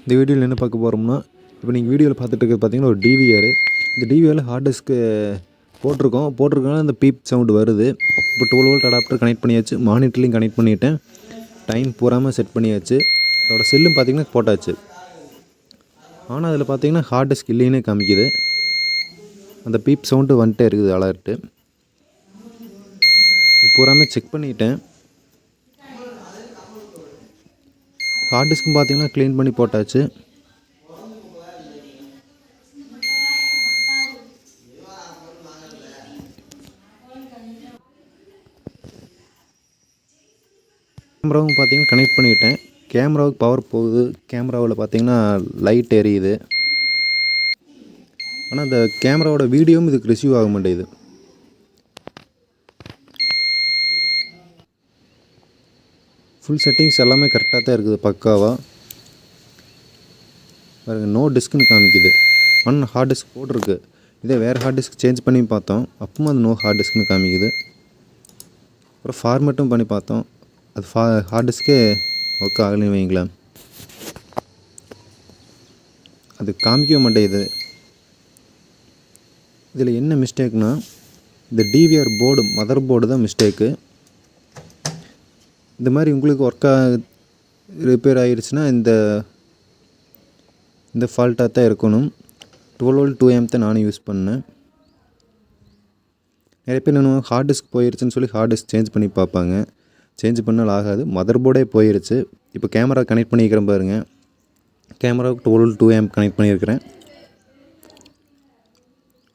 இந்த வீடியோவில் என்ன பார்க்க போகிறோம்னா, இப்போ நீங்கள் வீடியோவில் பார்த்துட்டு இருக்கிறது பார்த்தீங்கன்னா ஒரு டிவிஆர். இந்த டிவிஆரில் ஹார்ட் டிஸ்க்கு போட்டிருக்கனால இந்த பீப் சவுண்டு வருது. இப்போ 12 வோல்ட் அடாப்டர் கனெக்ட் பண்ணியாச்சு, மானிட்டர்லையும் கனெக்ட் பண்ணிவிட்டேன், டைம் பூராமல் செட் பண்ணியாச்சு. அதோட செல்லும் பார்த்திங்கன்னா போட்டாச்சு. ஆனால் அதில் பார்த்தீங்கன்னா ஹார்ட் டிஸ்க் இல்லைன்னே காமிக்குது. அந்த பீப் சவுண்டு வந்துட்டே இருக்குது, அலர்ட்டு. இது பூராமே செக் பண்ணிட்டேன். ஹார்ட் டிஸ்க்கும் பார்த்தீங்கன்னா க்ளீன் பண்ணி போட்டாச்சு. கேமராவும் பார்த்தீங்கன்னா கனெக்ட் பண்ணிவிட்டேன். கேமராவுக்கு பவர் போகுது. கேமராவில் பார்த்தீங்கன்னா லைட் எரியுது. ஆனால் அந்த கேமராவோட வீடியோவும் இதுக்கு ரிசீவ் ஆக மாட்டேங்குது. ஃபுல் செட்டிங்ஸ் எல்லாமே கரெக்டாக தான் இருக்குது, பக்காவாக. பாருங்கள், நோ டிஸ்க்குன்னு காமிக்குது. ஆனால் ஹார்ட் டிஸ்க் போட்டிருக்கு. இதே வேறு ஹார்ட் டிஸ்க் சேஞ்ச் பண்ணி பார்த்தோம், அப்பவும் அது நோ ஹார்ட் டிஸ்க்குன்னு காமிக்குது. அப்புறம் ஃபார்மேட்டும் பண்ணி பார்த்தோம், அது ஹார்ட் டிஸ்க்கே ஒர்க் ஆகலைன்னு வைங்களேன். அது காமிக்கவே மாட்டேங்குது. இதில் என்ன மிஸ்டேக்னா, இந்த டிவிஆர் போர்டு, மதர் போர்டு தான் மிஸ்டேக்கு. இந்த மாதிரி உங்களுக்கு ரிப்பேர் ஆகிடுச்சுன்னா இந்த ஃபால்ட்டாக தான் இருக்கணும். 12 வோல்ட் 2 ஆம்ப் தான் நானும் யூஸ் பண்ணேன். நிறைய பேர் என்ன ஹார்ட் டிஸ்க் போயிடுச்சுன்னு சொல்லி ஹார்ட் டிஸ்க் சேஞ்ச் பண்ணி பார்ப்பாங்க. சேஞ்ச் பண்ணால் ஆகாது, மதர் போர்டே போயிடுச்சு. இப்போ கேமரா கனெக்ட் பண்ணிக்கிறேன் பாருங்கள். கேமராவுக்கு 12 வோல்ட் 2 ஆம்ப் கனெக்ட் பண்ணியிருக்கிறேன்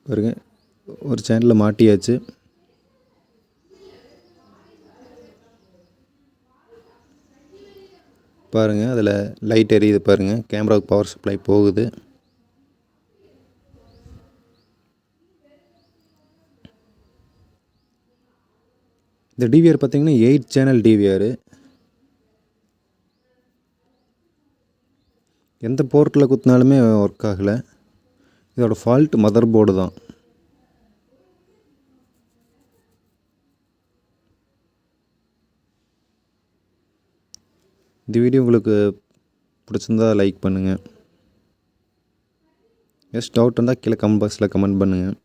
பாருங்கள். ஒரு சேனலில் மாட்டியாச்சு. பாருங்கள், அதில் லைட் எரியுது பாருங்கள். கேமராவுக்கு பவர் சப்ளை போகுது. இந்த டிவிஆர் பார்த்திங்கன்னா 8 சேனல் டிவிஆர். எந்த போர்ட்டில் குத்தினாலுமே ஒர்க் ஆகலை. இதோட ஃபால்ட் மதர் போர்டு தான். இந்த வீடியோ உங்களுக்கு பிடிச்சிருந்தா லைக் பண்ணுங்கள். எஸ் டவுட் இருந்தால் கீழே கமெண்ட் பாக்ஸில் கமெண்ட் பண்ணுங்கள்.